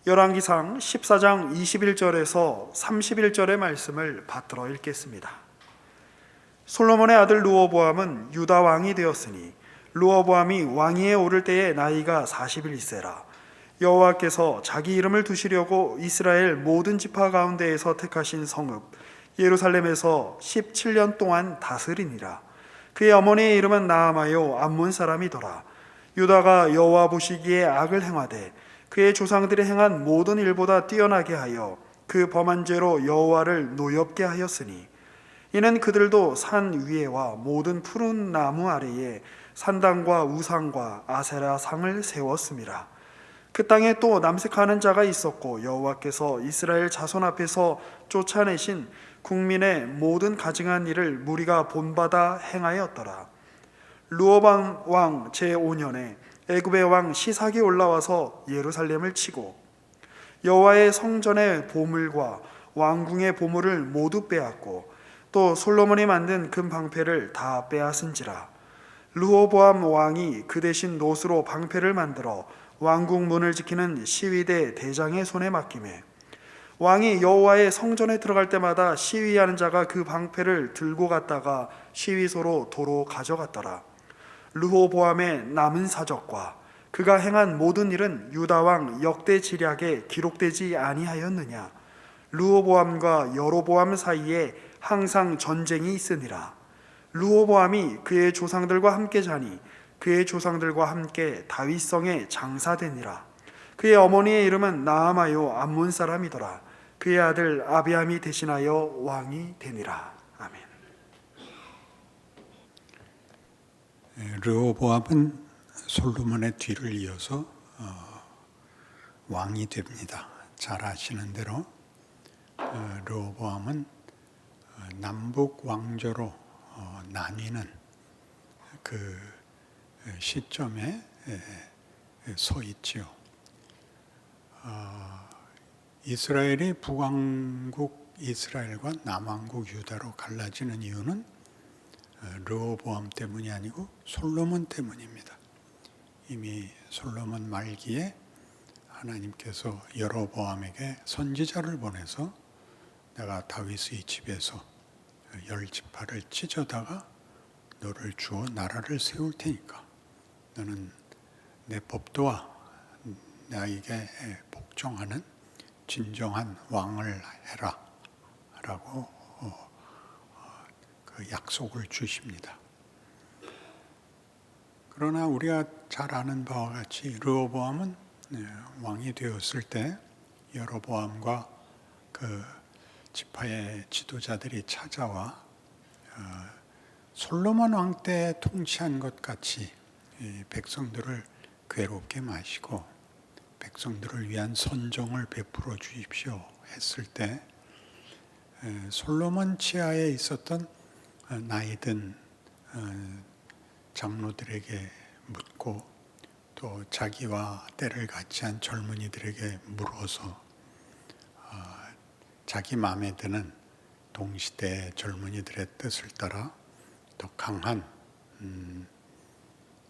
열왕기상 14장 21절에서 31절의 말씀을 받들어 읽겠습니다. 솔로몬의 아들 르호보암은 유다 왕이 되었으니 르호보암이 왕위에 오를 때에 나이가 41세라. 여호와께서 자기 이름을 두시려고 이스라엘 모든 지파 가운데에서 택하신 성읍 예루살렘에서 17년 동안 다스리니라. 그의 어머니의 이름은 나아마요 암몬 사람이더라. 유다가 여호와 보시기에 악을 행하되 그의 조상들이 행한 모든 일보다 뛰어나게 하여 그 범한 죄로 여호와를 노엽게 하였으니 이는 그들도 산 위에와 모든 푸른 나무 아래에 산당과 우상과 아세라 상을 세웠음이라. 그 땅에 또 남색하는 자가 있었고 여호와께서 이스라엘 자손 앞에서 쫓아내신 국민의 모든 가증한 일을 무리가 본받아 행하였더라. 르호보암 왕 제5년에 애굽의 왕 시삭이 올라와서 예루살렘을 치고 여호와의 성전의 보물과 왕궁의 보물을 모두 빼앗고 또 솔로몬이 만든 금 방패를 다 빼앗은지라. 르호보암 왕이 그 대신 놋으로 방패를 만들어 왕궁 문을 지키는 시위대 대장의 손에 맡기매 왕이 여호와의 성전에 들어갈 때마다 시위하는 자가 그 방패를 들고 갔다가 시위소로 도로 가져갔더라. 르호보암의 남은 사적과 그가 행한 모든 일은 유다 왕 역대 지략에 기록되지 아니하였느냐. 르호보암과 여로보암 사이에 항상 전쟁이 있으니라. 르호보암이 그의 조상들과 함께 자니 그의 조상들과 함께 다윗성에 장사되니라. 그의 어머니의 이름은 나아마요 암몬 사람이더라. 그의 아들 아비암이 대신하여 왕이 되니라. 아멘. 르호보암은 솔로몬의 뒤를 이어서 왕이 됩니다. 잘 아시는 대로 르호보암은 남북 왕조로 나뉘는 그 시점에 서 있지요. 이스라엘이 북왕국 이스라엘과 남왕국 유다로 갈라지는 이유는 르호보암 때문이 아니고 솔로몬 때문입니다. 이미 솔로몬 말기에 하나님께서 여로보암에게 선지자를 보내서 내가 다윗의 집에서 10지파를 찢어다가 너를 주어 나라를 세울 테니까 너는 내 법도와 나에게 복종하는 진정한 왕을 해라 라고 그 약속을 주십니다. 그러나 우리가 잘 아는 바와 같이 르호보암은 왕이 되었을 때 여로보암과 그 지파의 지도자들이 찾아와 솔로몬 왕 때 통치한 것 같이 백성들을 괴롭게 마시고 백성들을 위한 선정을 베풀어 주십시오 했을 때 솔로몬 치하에 있었던 나이든 장로들에게 묻고 또 자기와 때를 같이 한 젊은이들에게 물어서 자기 마음에 드는 동시대 젊은이들의 뜻을 따라 더 강한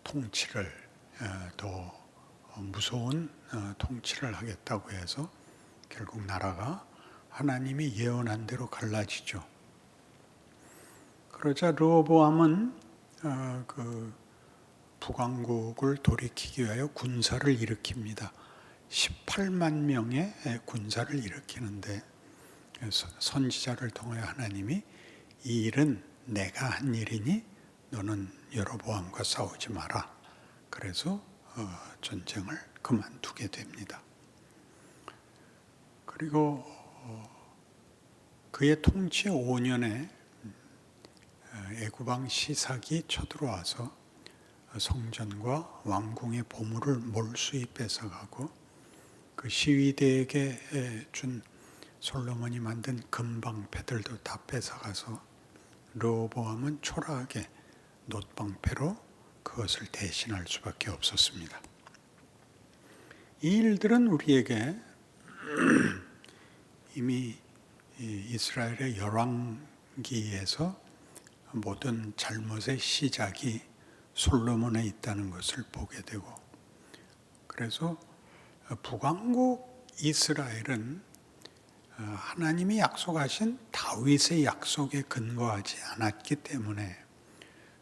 통치를 더 무서운 통치를 하겠다고 해서 결국 나라가 하나님이 예언한 대로 갈라지죠. 그러자 르호보암은 그 북왕국을 돌이키기 위하여 군사를 일으킵니다. 18만 명의 군사를 일으키는데 선지자를 통해 하나님이 이 일은 내가 한 일이니 너는 여로보암과 싸우지 마라. 그래서 전쟁을 그만두게 됩니다. 그리고 그의 통치 5년에 애굽왕 시삭이 쳐들어와서 성전과 왕궁의 보물을 몰수히 뺏어가고 그 시위대에게 준 솔로몬이 만든 금방패들도 다 뺏어가서 르호보암은 초라하게 놋방패로 그것을 대신할 수밖에 없었습니다. 이 일들은 우리에게 이미 이스라엘의 열왕기에서 모든 잘못의 시작이 솔로몬에 있다는 것을 보게 되고, 그래서 북왕국 이스라엘은 하나님이 약속하신 다윗의 약속에 근거하지 않았기 때문에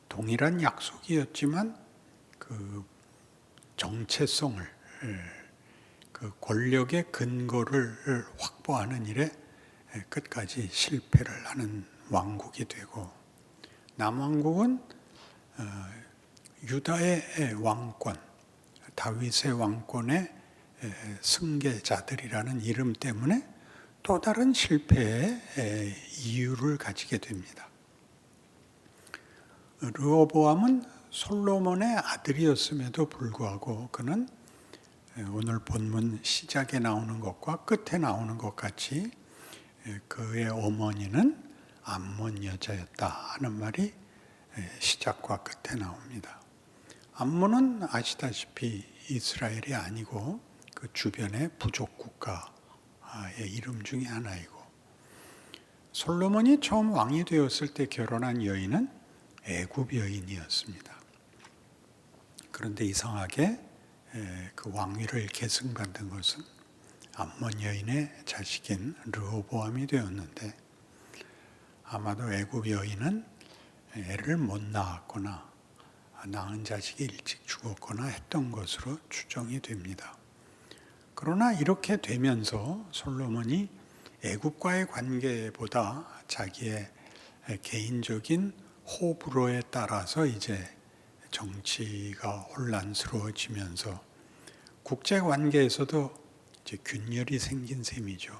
동일한 약속이었지만 그 정체성을, 그 권력의 근거를 확보하는 일에 끝까지 실패를 하는 왕국이 되고, 남왕국은 유다의 왕권, 다윗의 왕권의 승계자들이라는 이름 때문에 또 다른 실패의 이유를 가지게 됩니다. 르호보암은 솔로몬의 아들이었음에도 불구하고 그는 오늘 본문 시작에 나오는 것과 끝에 나오는 것 같이 그의 어머니는 암몬 여자였다 하는 말이 시작과 끝에 나옵니다. 암몬은 아시다시피 이스라엘이 아니고 그 주변의 부족 국가의 이름 중에 하나이고, 솔로몬이 처음 왕이 되었을 때 결혼한 여인은 애굽 여인이었습니다. 그런데 이상하게 그 왕위를 계승받은 것은 암몬 여인의 자식인 르호보암이 되었는데, 아마도 애굽 여인은 애를 못 낳았거나 낳은 자식이 일찍 죽었거나 했던 것으로 추정이 됩니다. 그러나 이렇게 되면서 솔로몬이 애굽과의 관계보다 자기의 개인적인 호불호에 따라서 이제 정치가 혼란스러워지면서 국제 관계에서도 이제 균열이 생긴 셈이죠.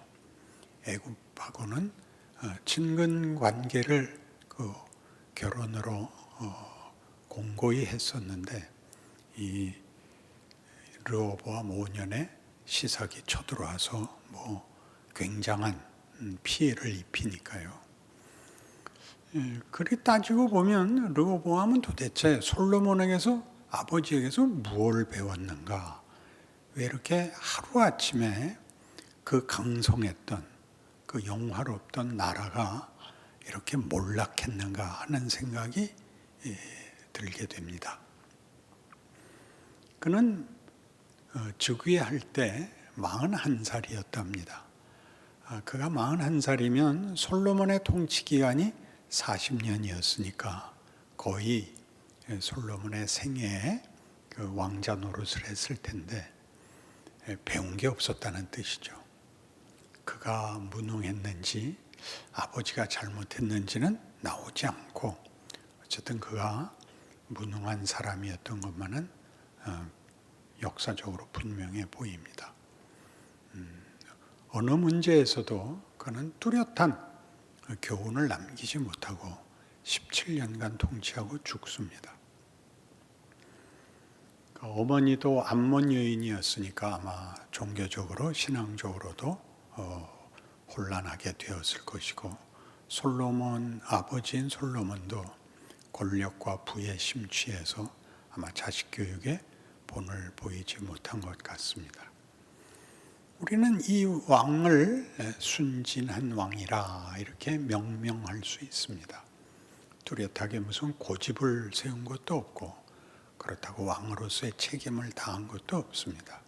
애굽하고는 친근 관계를 그 결혼으로 공고히 했었는데, 이 르호보암 5년에 시삭이 쳐들어와서 굉장한 피해를 입히니까요. 그리 따지고 보면 르호보암은 도대체 솔로몬에게서, 아버지에게서 무엇을 배웠는가? 왜 이렇게 하루아침에 그 강성했던, 그 영화롭던 나라가 이렇게 몰락했는가 하는 생각이 들게 됩니다. 그는 즉위할 때 41살이었답니다. 그가 41살이면 솔로몬의 통치 기간이 40년이었으니까 거의 솔로몬의 생애에 그 왕자 노릇을 했을 텐데 배운 게 없었다는 뜻이죠. 그가 무능했는지 아버지가 잘못했는지는 나오지 않고, 어쨌든 그가 무능한 사람이었던 것만은 역사적으로 분명해 보입니다. 어느 문제에서도 그는 뚜렷한 교훈을 남기지 못하고 17년간 통치하고 죽습니다. 어머니도 암몬 여인이었으니까 아마 종교적으로 신앙적으로도 혼란하게 되었을 것이고, 솔로몬 아버지인 솔로몬도 권력과 부에 심취해서 아마 자식 교육에 본을 보이지 못한 것 같습니다. 우리는 이 왕을 순진한 왕이라 이렇게 명명할 수 있습니다. 뚜렷하게 무슨 고집을 세운 것도 없고 그렇다고 왕으로서의 책임을 다한 것도 없습니다.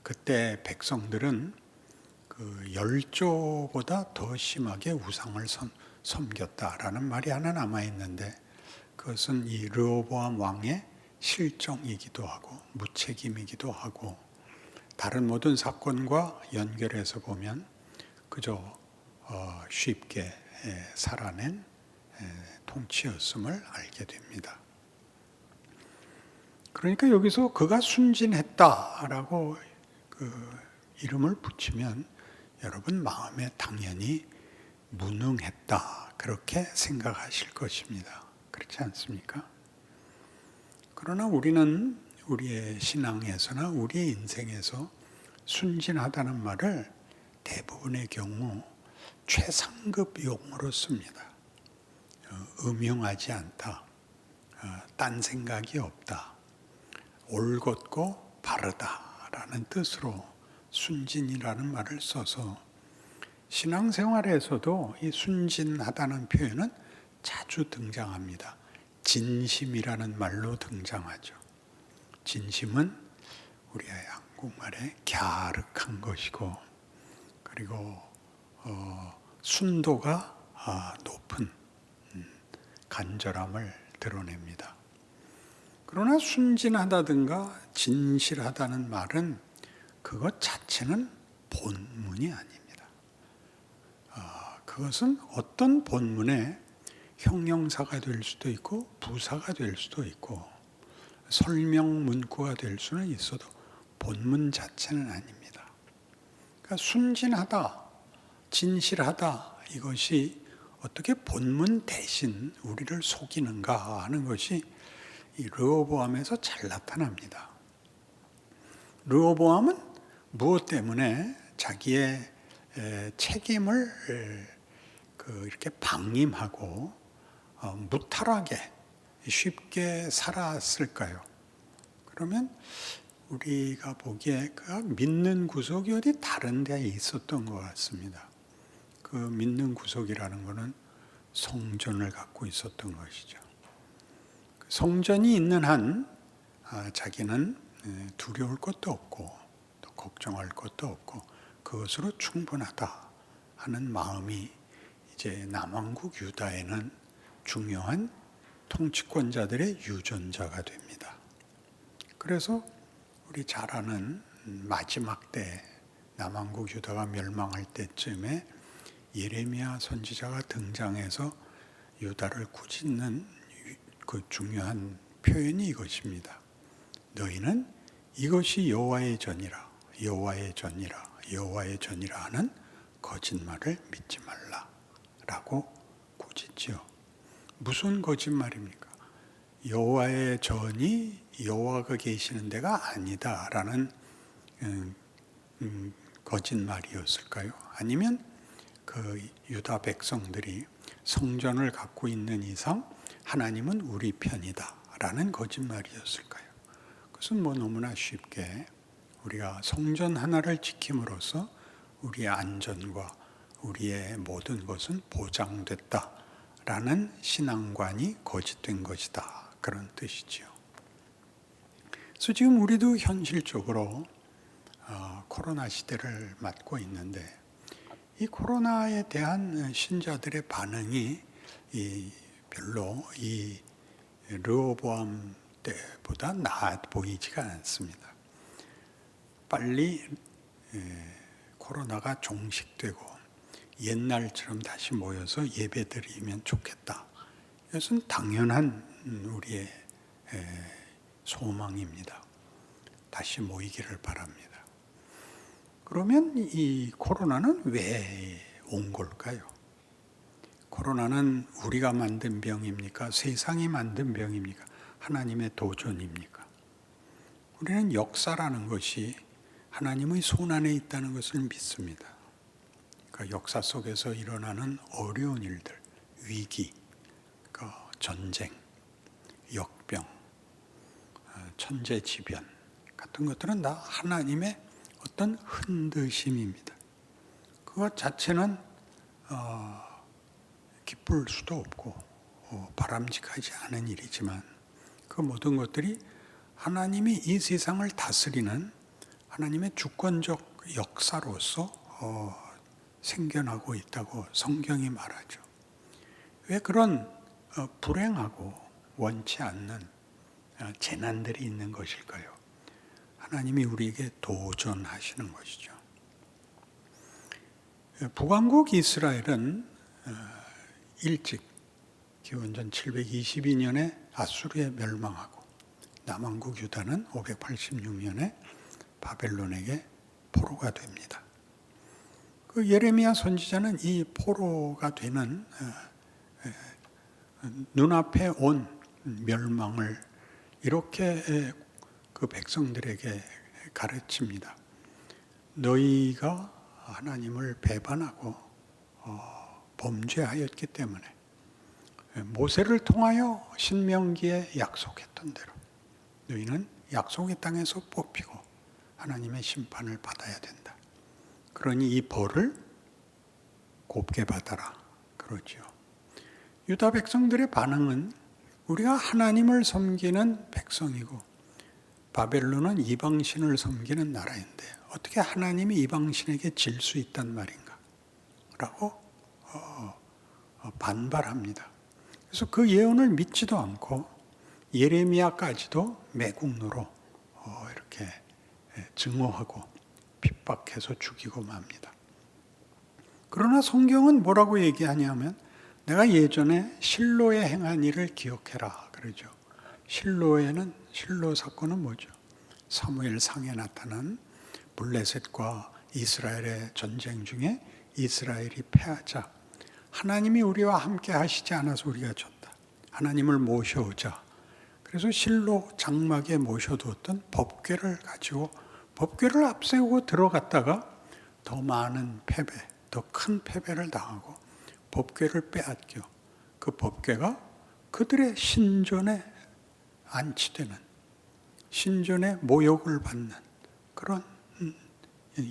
그때 백성들은 그 열조보다 더 심하게 우상을 섬겼다라는 말이 하나 남아있는데, 그것은 이 르호보암 왕의 실정이기도 하고 무책임이기도 하고, 다른 모든 사건과 연결해서 보면 그저 쉽게 살아낸 통치였음을 알게 됩니다. 그러니까 여기서 그가 순진했다라고 그 이름을 붙이면 여러분 마음에 당연히 무능했다 그렇게 생각하실 것입니다. 그렇지 않습니까? 그러나 우리는 우리의 신앙에서나 우리의 인생에서 순진하다는 말을 대부분의 경우 최상급 용어로 씁니다. 음흉하지 않다, 딴 생각이 없다, 올곧고 바르다라는 뜻으로 순진이라는 말을 써서 신앙생활에서도 이 순진하다는 표현은 자주 등장합니다. 진심이라는 말로 등장하죠. 진심은 우리의 한국말에 갸륵한 것이고, 그리고 순도가 높은 간절함을 드러냅니다. 그러나 순진하다든가 진실하다는 말은 그것 자체는 본문이 아닙니다. 그것은 어떤 본문의 형용사가 될 수도 있고 부사가 될 수도 있고 설명 문구가 될 수는 있어도 본문 자체는 아닙니다. 그러니까 순진하다, 진실하다, 이것이 어떻게 본문 대신 우리를 속이는가 하는 것이 이 르호보암에서 잘 나타납니다. 르호보암은 무엇 때문에 자기의 책임을 이렇게 방임하고 무탈하게 쉽게 살았을까요? 그러면 우리가 보기에 그가 믿는 구석이 어디 다른 데에 있었던 것 같습니다. 그 믿는 구석이라는 것은 성전을 갖고 있었던 것이죠. 성전이 있는 한 자기는 두려울 것도 없고 또 걱정할 것도 없고 그것으로 충분하다 하는 마음이 이제 남왕국 유다에는 중요한 통치권자들의 유전자가 됩니다. 그래서 우리 잘 아는 마지막 때 남왕국 유다가 멸망할 때쯤에 예레미야 선지자가 등장해서 유다를 꾸짖는 그 중요한 표현이 이것입니다. 너희는 이것이 여호와의 전이라, 여호와의 전이라, 여호와의 전이라 하는 거짓말을 믿지 말라라고 꾸짖지요. 무슨 거짓말입니까? 여호와의 전이 여호와가 계시는 데가 아니다라는 거짓말이었을까요? 아니면 그 유다 백성들이 성전을 갖고 있는 이상 하나님은 우리 편이다라는 거짓말이었을까요? 그것은 너무나 쉽게 우리가 성전 하나를 지킴으로써 우리의 안전과 우리의 모든 것은 보장됐다라는 신앙관이 거짓된 것이다. 그런 뜻이지요. 그래서 지금 우리도 현실적으로 코로나 시대를 맞고 있는데 이 코로나에 대한 신자들의 반응이 별로 이 르호보암 때보다 나아 보이지가 않습니다. 빨리 코로나가 종식되고 옛날처럼 다시 모여서 예배드리면 좋겠다. 이것은 당연한 우리의 소망입니다. 다시 모이기를 바랍니다. 그러면 이 코로나는 왜 온 걸까요? 코로나는 우리가 만든 병입니까? 세상이 만든 병입니까? 하나님의 도전입니까? 우리는 역사라는 것이 하나님의 손 안에 있다는 것을 믿습니다. 그러니까 역사 속에서 일어나는 어려운 일들, 위기, 전쟁, 역병, 천재지변 같은 것들은 다 하나님의 어떤 흔드심입니다. 그것 자체는 기쁠 수도 없고 바람직하지 않은 일이지만 그 모든 것들이 하나님이 이 세상을 다스리는 하나님의 주권적 역사로서 생겨나고 있다고 성경이 말하죠. 왜 그런 불행하고 원치 않는 재난들이 있는 것일까요? 하나님이 우리에게 도전하시는 것이죠. 북왕국 이스라엘은 일찍 기원전 722년에 아수르에 멸망하고 남왕국 유다는 586년에 바벨론에게 포로가 됩니다. 그 예레미야 선지자는 이 포로가 되는 눈앞에 온 멸망을 이렇게 그 백성들에게 가르칩니다. 너희가 하나님을 배반하고 범죄하였기 때문에 모세를 통하여 신명기에 약속했던 대로 너희는 약속의 땅에서 뽑히고 하나님의 심판을 받아야 된다. 그러니 이 벌을 곱게 받아라. 그러죠. 유다 백성들의 반응은 우리가 하나님을 섬기는 백성이고 바벨론은 이방신을 섬기는 나라인데 어떻게 하나님이 이방신에게 질 수 있단 말인가? 라고 반발합니다. 그래서 그 예언을 믿지도 않고 예레미야까지도 매국노로 이렇게 증오하고 핍박해서 죽이고 맙니다. 그러나 성경은 뭐라고 얘기하냐면 내가 예전에 실로에 행한 일을 기억해라 그러죠. 실로 사건은 뭐죠? 사무엘상에 나타난 블레셋과 이스라엘의 전쟁 중에 이스라엘이 패하자 하나님이 우리와 함께 하시지 않아서 우리가 졌다. 하나님을 모셔오자. 그래서 실로 장막에 모셔두었던 법궤를 가지고 법궤를 앞세우고 들어갔다가 더 많은 패배, 더 큰 패배를 당하고 법궤를 빼앗겨 그 법궤가 그들의 신전에 안치되는, 신전의 모욕을 받는 그런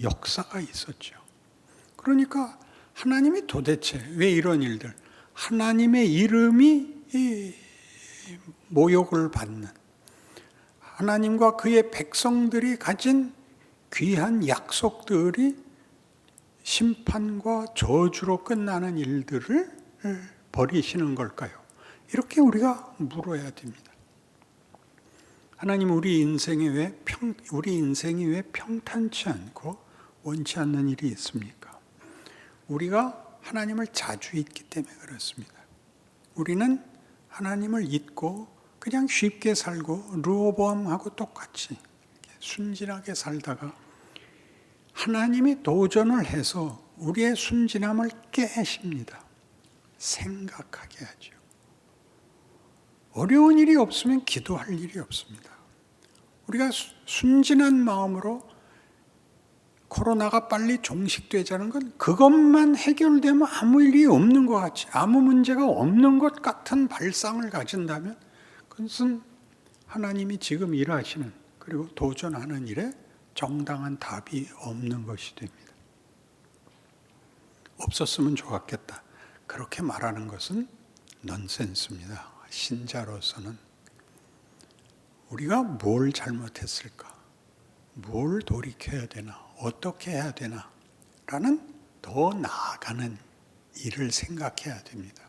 역사가 있었죠. 그러니까 하나님이 도대체 왜 이런 일들, 하나님의 이름이 모욕을 받는, 하나님과 그의 백성들이 가진 귀한 약속들이 심판과 저주로 끝나는 일들을 벌이시는 걸까요? 이렇게 우리가 물어야 됩니다. 하나님, 우리 인생이 왜 평탄치 않고 원치 않는 일이 있습니까? 우리가 하나님을 자주 잊기 때문에 그렇습니다. 우리는 하나님을 잊고 그냥 쉽게 살고 르호보암하고 똑같이 순진하게 살다가 하나님이 도전을 해서 우리의 순진함을 깨십니다. 생각하게 하죠. 어려운 일이 없으면 기도할 일이 없습니다. 우리가 순진한 마음으로 코로나가 빨리 종식되자는 건 그것만 해결되면 아무 일이 없는 것 같이, 아무 문제가 없는 것 같은 발상을 가진다면 그것은 하나님이 지금 일하시는 그리고 도전하는 일에 정당한 답이 없는 것이 됩니다. 없었으면 좋았겠다. 그렇게 말하는 것은 넌센스입니다. 신자로서는 우리가 뭘 잘못했을까? 뭘 돌이켜야 되나? 어떻게 해야 되나? 라는 더 나아가는 일을 생각해야 됩니다.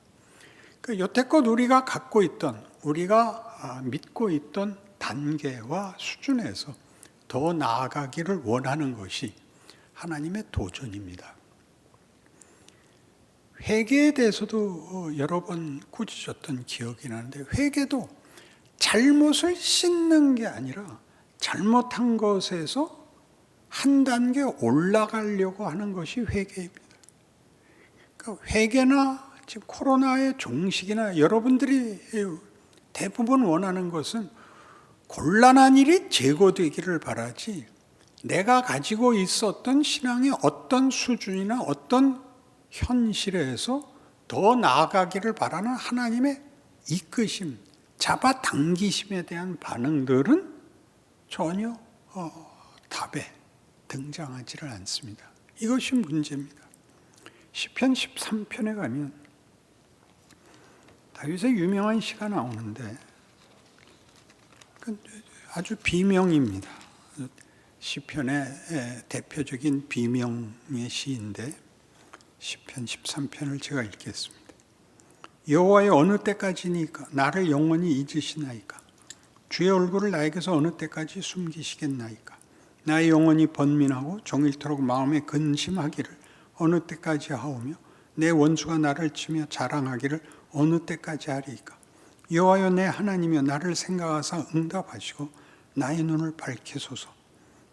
여태껏 우리가 갖고 있던, 우리가 믿고 있던 단계와 수준에서 더 나아가기를 원하는 것이 하나님의 도전입니다. 회개에 대해서도 여러 번 꾸짖었던 기억이 나는데, 회개도 잘못을 씻는 게 아니라 잘못한 것에서 한 단계 올라가려고 하는 것이 회개입니다. 그러니까 회개나 지금 코로나의 종식이나 여러분들이 대부분 원하는 것은 곤란한 일이 제거되기를 바라지, 내가 가지고 있었던 신앙의 어떤 수준이나 어떤 현실에서 더 나아가기를 바라는 하나님의 이끄심, 잡아당기심에 대한 반응들은 전혀 답에 등장하지를 않습니다. 이것이 문제입니다. 시편 13편에 가면 다윗의 유명한 시가 나오는데 아주 비명입니다. 시편의 대표적인 비명의 시인데 시편 13편을 제가 읽겠습니다. 여호와여, 어느 때까지니까 나를 영원히 잊으시나이까? 주의 얼굴을 나에게서 어느 때까지 숨기시겠나이까? 나의 영혼이 번민하고 종일토록 마음에 근심하기를 어느 때까지 하오며 내 원수가 나를 치며 자랑하기를 어느 때까지 하리이까? 여호와여, 내 하나님이여, 나를 생각하사 응답하시고 나의 눈을 밝히소서.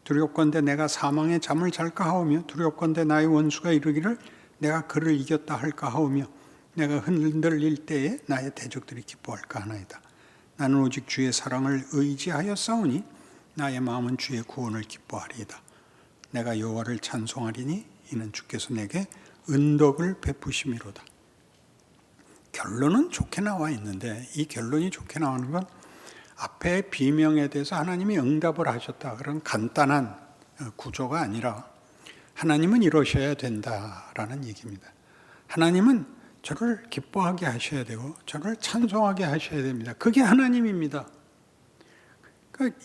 두렵건대 내가 사망의 잠을 잘까 하오며 두렵건대 나의 원수가 이르기를 내가 그를 이겼다 할까 하오며 내가 흔들릴 때에 나의 대적들이 기뻐할까 하나이다. 나는 오직 주의 사랑을 의지하여 싸우니 나의 마음은 주의 구원을 기뻐하리이다. 내가 여호와를 찬송하리니 이는 주께서 내게 은덕을 베푸심이로다. 결론은 좋게 나와 있는데 이 결론이 좋게 나오는 건 앞에 비명에 대해서 하나님이 응답을 하셨다, 그런 간단한 구조가 아니라 하나님은 이러셔야 된다라는 얘기입니다. 하나님은 저를 기뻐하게 하셔야 되고 저를 찬송하게 하셔야 됩니다. 그게 하나님입니다.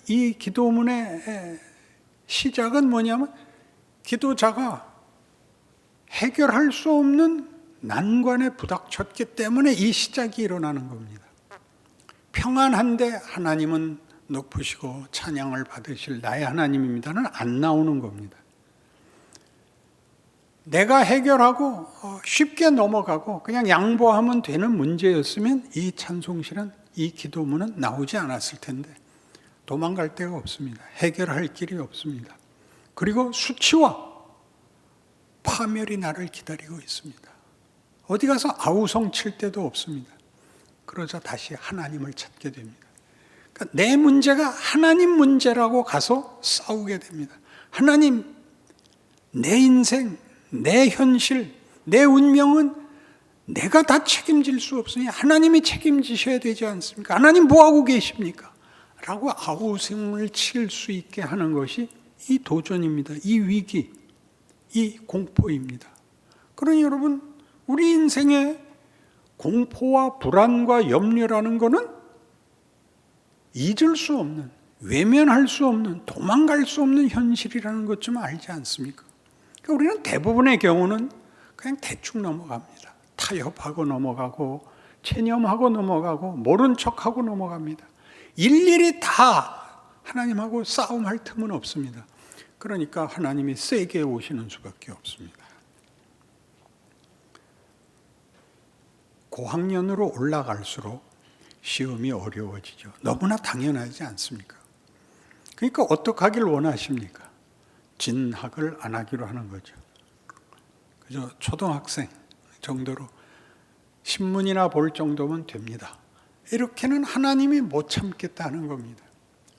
이 기도문의 시작은 뭐냐면 기도자가 해결할 수 없는 난관에 부닥쳤기 때문에 이 시작이 일어나는 겁니다. 평안한데 하나님은 높으시고 찬양을 받으실 나의 하나님입니다는 안 나오는 겁니다. 내가 해결하고 쉽게 넘어가고 그냥 양보하면 되는 문제였으면 이 찬송실은, 이 기도문은 나오지 않았을 텐데 도망갈 데가 없습니다. 해결할 길이 없습니다. 그리고 수치와 파멸이 나를 기다리고 있습니다. 어디 가서 아우성 칠 데도 없습니다. 그러자 다시 하나님을 찾게 됩니다. 그러니까 내 문제가 하나님 문제라고 가서 싸우게 됩니다. 하나님, 내 인생, 내 현실, 내 운명은 내가 다 책임질 수 없으니 하나님이 책임지셔야 되지 않습니까? 하나님 뭐하고 계십니까? 라고 아우성을 칠 수 있게 하는 것이 이 도전입니다. 이 위기, 이 공포입니다. 그러니 여러분, 우리 인생에 공포와 불안과 염려라는 것은 잊을 수 없는, 외면할 수 없는, 도망갈 수 없는 현실이라는 것 좀 알지 않습니까? 그러니까 우리는 대부분의 경우는 그냥 대충 넘어갑니다. 타협하고 넘어가고 체념하고 넘어가고 모른 척하고 넘어갑니다. 일일이 다 하나님하고 싸움할 틈은 없습니다. 그러니까 하나님이 세게 오시는 수밖에 없습니다. 고학년으로 올라갈수록 시험이 어려워지죠. 너무나 당연하지 않습니까? 그러니까 어떻게 하길 원하십니까? 진학을 안 하기로 하는 거죠. 그저 초등학생 정도로 신문이나 볼 정도면 됩니다. 이렇게는 하나님이 못 참겠다는 겁니다.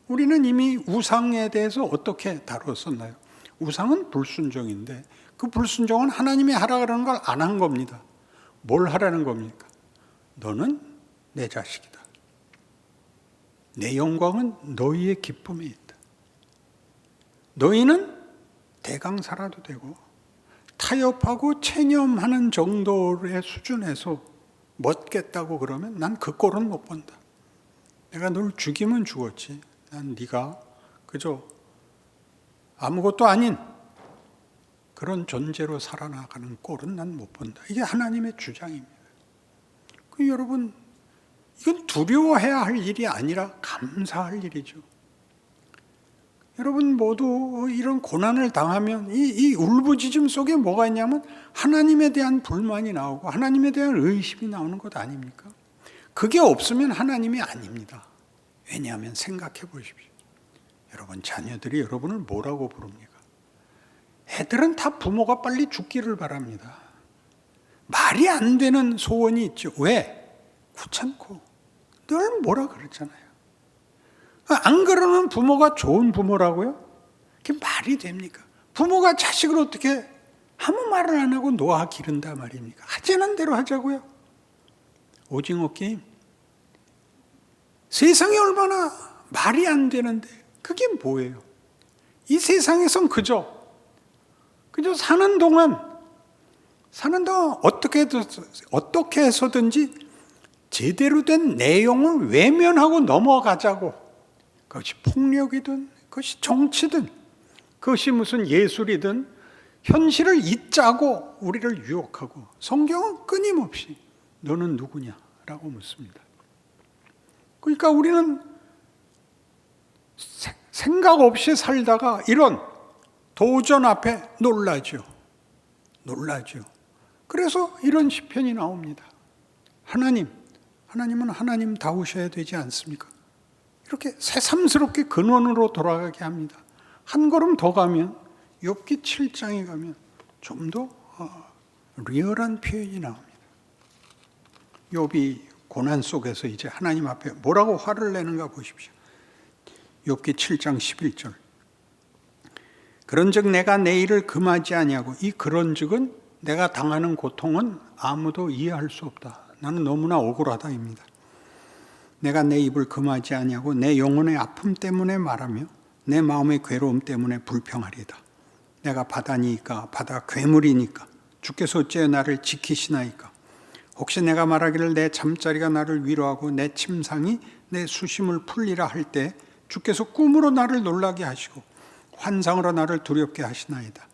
우리는 이미 우상에 대해서 어떻게 다뤘었나요? 우상은 불순종인데 그 불순종은 하나님이 하라 그러는 걸 안 한 겁니다. 뭘 하라는 겁니까? 너는 내 자식이다. 내 영광은 너희의 기쁨에 있다. 너희는 대강사라도 되고 타협하고 체념하는 정도의 수준에서 멋겠다고 그러면 난 그 꼴은 못 본다. 내가 널 죽이면 죽었지. 난 네가 그저 아무것도 아닌 그런 존재로 살아나가는 꼴은 난 못 본다. 이게 하나님의 주장입니다. 여러분, 이건 두려워해야 할 일이 아니라 감사할 일이죠. 여러분 모두 이런 고난을 당하면 이 울부짖음 속에 뭐가 있냐면 하나님에 대한 불만이 나오고 하나님에 대한 의심이 나오는 것 아닙니까? 그게 없으면 하나님이 아닙니다. 왜냐하면 생각해 보십시오. 여러분 자녀들이 여러분을 뭐라고 부릅니까? 애들은 다 부모가 빨리 죽기를 바랍니다. 말이 안 되는 소원이 있죠. 왜? 귀찮고 늘 뭐라 그러잖아요. 안 그러면 부모가 좋은 부모라고요? 그게 말이 됩니까? 부모가 자식을 어떻게 아무 말을 안 하고 놓아 기른다 말입니까? 하자는 대로 하자고요. 오징어 게임. 세상이 얼마나 말이 안 되는데 그게 뭐예요? 이 세상에선 그저 사는 동안 어떻게 해서든지 제대로 된 내용을 외면하고 넘어가자고. 그것이 폭력이든 그것이 정치든 그것이 무슨 예술이든 현실을 잊자고 우리를 유혹하고 성경은 끊임없이 너는 누구냐라고 묻습니다. 그러니까 우리는 생각 없이 살다가 이런 도전 앞에 놀라죠. 그래서 이런 시편이 나옵니다. 하나님은 하나님다우셔야 되지 않습니까? 이렇게 새삼스럽게 근원으로 돌아가게 합니다. 한 걸음 더 가면 욥기 7장에 가면 좀 더 리얼한 표현이 나옵니다. 욥이 고난 속에서 이제 하나님 앞에 뭐라고 화를 내는가 보십시오. 욥기 7장 11절. 그런즉 내가 내 일을 금하지 아니하고, 이 그런즉은 내가 당하는 고통은 아무도 이해할 수 없다. 나는 너무나 억울하다입니다. 내가 내 입을 금하지 아니하고 내 영혼의 아픔 때문에 말하며 내 마음의 괴로움 때문에 불평하리이다. 내가 바다니까 바다 괴물이니까 주께서 어찌 나를 지키시나이까. 혹시 내가 말하기를 내 잠자리가 나를 위로하고 내 침상이 내 수심을 풀리라 할 때 주께서 꿈으로 나를 놀라게 하시고 환상으로 나를 두렵게 하시나이다.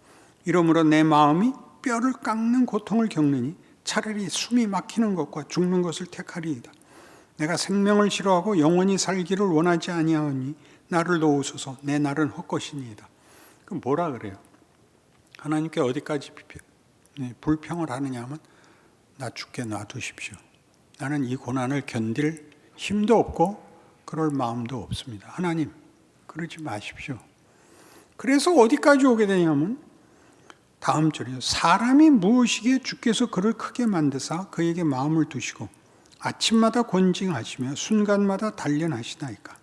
이러므로 내 마음이 뼈를 깎는 고통을 겪느니 차라리 숨이 막히는 것과 죽는 것을 택하리이다. 내가 생명을 싫어하고 영원히 살기를 원하지 아니하오니 나를 도우소서. 내 날은 헛것이니이다. 그럼 뭐라 그래요? 하나님께 어디까지 불평을 하느냐 하면 나 죽게 놔두십시오. 나는 이 고난을 견딜 힘도 없고 그럴 마음도 없습니다. 하나님, 그러지 마십시오. 그래서 어디까지 오게 되냐면 다음 절이요. 사람이 무엇이기에 주께서 그를 크게 만드사 그에게 마음을 두시고 아침마다 곤징하시며 순간마다 단련하시나이까.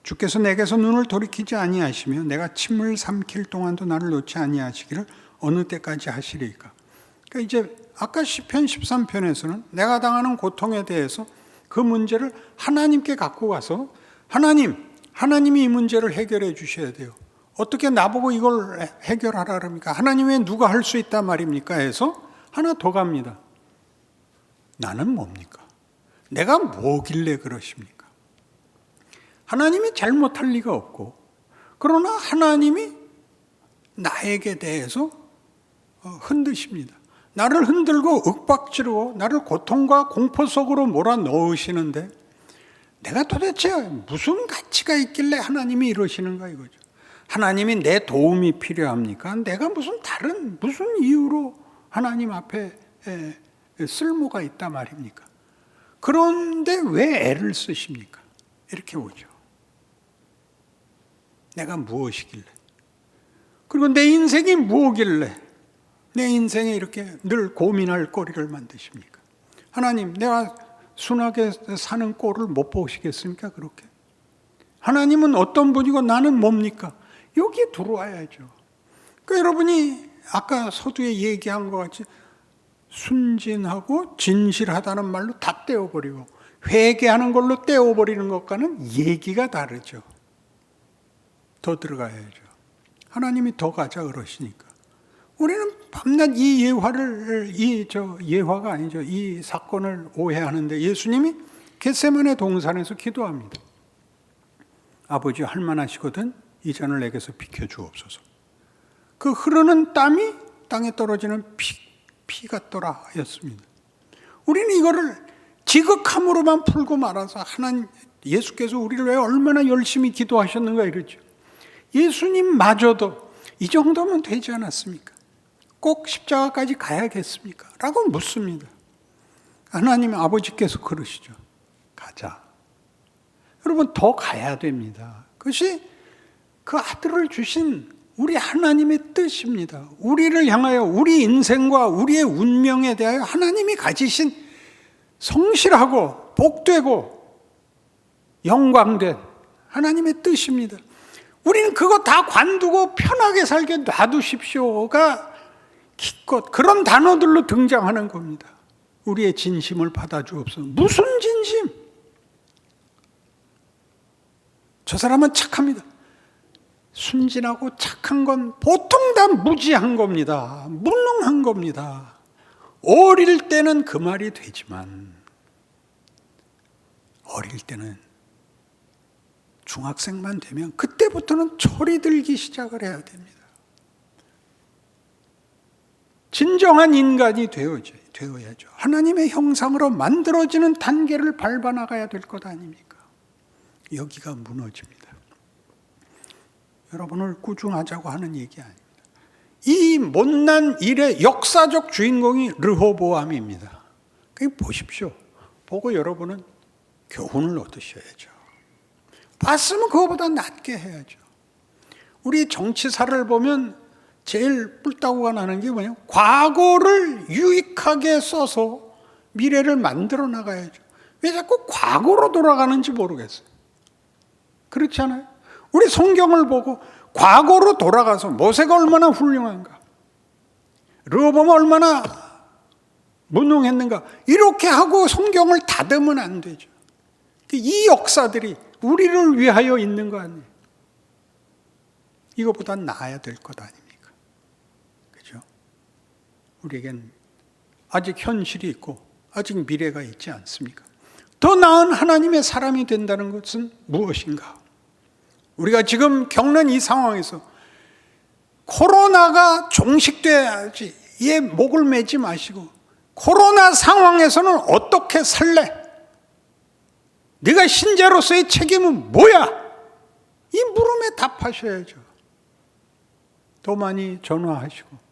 주께서 내게서 눈을 돌이키지 아니하시며 내가 침을 삼킬 동안도 나를 놓지 아니하시기를 어느 때까지 하시리이까. 그러니까 이제 아까 시편 13편에서는 내가 당하는 고통에 대해서 그 문제를 하나님께 갖고 가서 하나님이 이 문제를 해결해 주셔야 돼요. 어떻게 나보고 이걸 해결하라 그럽니까? 하나님의 누가 할 수 있단 말입니까? 해서 하나 더 갑니다. 나는 뭡니까? 내가 뭐길래 그러십니까? 하나님이 잘못할 리가 없고, 그러나 하나님이 나에게 대해서 흔드십니다. 나를 흔들고 윽박지르고 나를 고통과 공포 속으로 몰아넣으시는데 내가 도대체 무슨 가치가 있길래 하나님이 이러시는가 이거죠. 하나님이 내 도움이 필요합니까? 내가 무슨 이유로 하나님 앞에 쓸모가 있단 말입니까? 그런데 왜 애를 쓰십니까? 이렇게 오죠. 내가 무엇이길래? 그리고 내 인생이 뭐길래 내 인생에 이렇게 늘 고민할 거리를 만드십니까? 하나님, 내가 순하게 사는 꼴을 못 보시겠습니까? 그렇게. 하나님은 어떤 분이고 나는 뭡니까? 여기에 들어와야죠. 그러니까 여러분이 아까 서두에 얘기한 것 같이 순진하고 진실하다는 말로 다 떼어버리고 회개하는 걸로 떼어버리는 것과는 얘기가 다르죠. 더 들어가야죠. 하나님이 더 가자 그러시니까. 우리는 밤낮 이 예화가 아니죠. 이 사건을 오해하는데 예수님이 겟세마네 동산에서 기도합니다. 아버지 할만하시거든 이 잔을 내게서 비켜주옵소서. 그 흐르는 땀이 땅에 떨어지는 피 같더라 였습니다. 우리는 이거를 지극함으로만 풀고 말아서 예수께서 우리를 왜 얼마나 열심히 기도하셨는가 이러죠. 예수님마저도 이 정도면 되지 않았습니까? 꼭 십자가까지 가야겠습니까? 라고 묻습니다. 하나님 아버지께서 그러시죠. 가자. 여러분 더 가야 됩니다. 그것이 그 아들을 주신 우리 하나님의 뜻입니다. 우리를 향하여 우리 인생과 우리의 운명에 대하여 하나님이 가지신 성실하고 복되고 영광된 하나님의 뜻입니다. 우리는 그거 다 관두고 편하게 살게 놔두십시오가 기껏 그런 단어들로 등장하는 겁니다. 우리의 진심을 받아주옵소서. 무슨 진심? 저 사람은 착합니다. 순진하고 착한 건 보통 다 무지한 겁니다. 무능한 겁니다. 어릴 때는 그 말이 되지만 어릴 때는 중학생만 되면 그때부터는 철이 들기 시작을 해야 됩니다. 진정한 인간이 되어야죠. 하나님의 형상으로 만들어지는 단계를 밟아 나가야 될 것 아닙니까? 여기가 무너집니다. 여러분을 꾸중하자고 하는 얘기 아닙니다. 이 못난 일의 역사적 주인공이 르호보암입니다. 그냥 보십시오. 보고 여러분은 교훈을 얻으셔야죠. 봤으면 그거보다 낫게 해야죠. 우리 정치사를 보면 제일 뿔따구가 나는 게 뭐냐면 과거를 유익하게 써서 미래를 만들어 나가야죠. 왜 자꾸 과거로 돌아가는지 모르겠어요. 그렇지 않아요? 우리 성경을 보고 과거로 돌아가서 모세가 얼마나 훌륭한가, 르호보암이 얼마나 무능했는가 이렇게 하고 성경을 닫으면 안 되죠. 이 역사들이 우리를 위하여 있는 거 아니에요. 이거보다 나아야 될 것 아닙니까? 그죠? 우리에겐 아직 현실이 있고 아직 미래가 있지 않습니까? 더 나은 하나님의 사람이 된다는 것은 무엇인가? 우리가 지금 겪는 이 상황에서 코로나가 종식돼야지 이에 목을 매지 마시고 코로나 상황에서는 어떻게 살래? 네가 신자로서의 책임은 뭐야? 이 물음에 답하셔야죠. 더 많이 전화하시고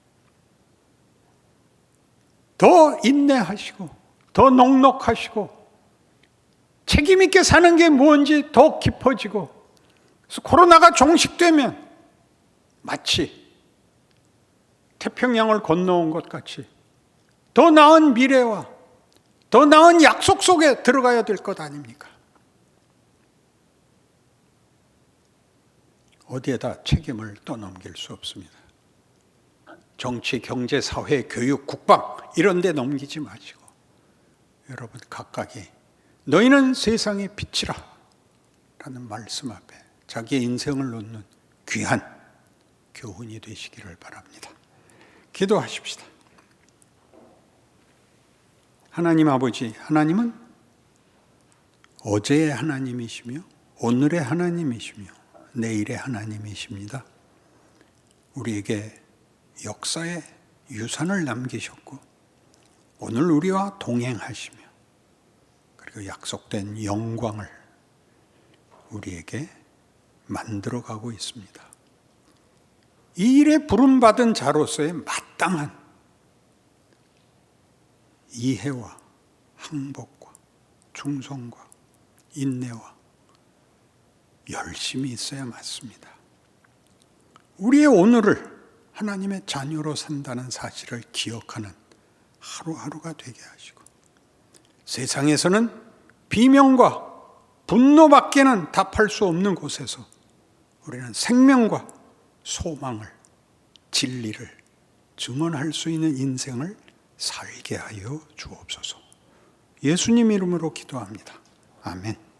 더 인내하시고 더 넉넉하시고 책임 있게 사는 게 뭔지 더 깊어지고, 그래서 코로나가 종식되면 마치 태평양을 건너온 것 같이 더 나은 미래와 더 나은 약속 속에 들어가야 될 것 아닙니까? 어디에다 책임을 떠넘길 수 없습니다. 정치, 경제, 사회, 교육, 국방 이런 데 넘기지 마시고 여러분 각각이 너희는 세상의 빛이라 라는 말씀 앞에 자기의 인생을 놓는 귀한 교훈이 되시기를 바랍니다. 기도하십시다. 하나님 아버지, 하나님은 어제의 하나님이시며 오늘의 하나님이시며 내일의 하나님이십니다. 우리에게 역사의 유산을 남기셨고 오늘 우리와 동행하시며 그리고 약속된 영광을 우리에게 만들어가고 있습니다. 이 일에 부름받은 자로서의 마땅한 이해와 항복과 충성과 인내와 열심이 있어야 맞습니다. 우리의 오늘을 하나님의 자녀로 산다는 사실을 기억하는 하루하루가 되게 하시고 세상에서는 비명과 분노밖에는 답할 수 없는 곳에서 우리는 생명과 소망을, 진리를 증언할 수 있는 인생을 살게 하여 주옵소서. 예수님 이름으로 기도합니다. 아멘.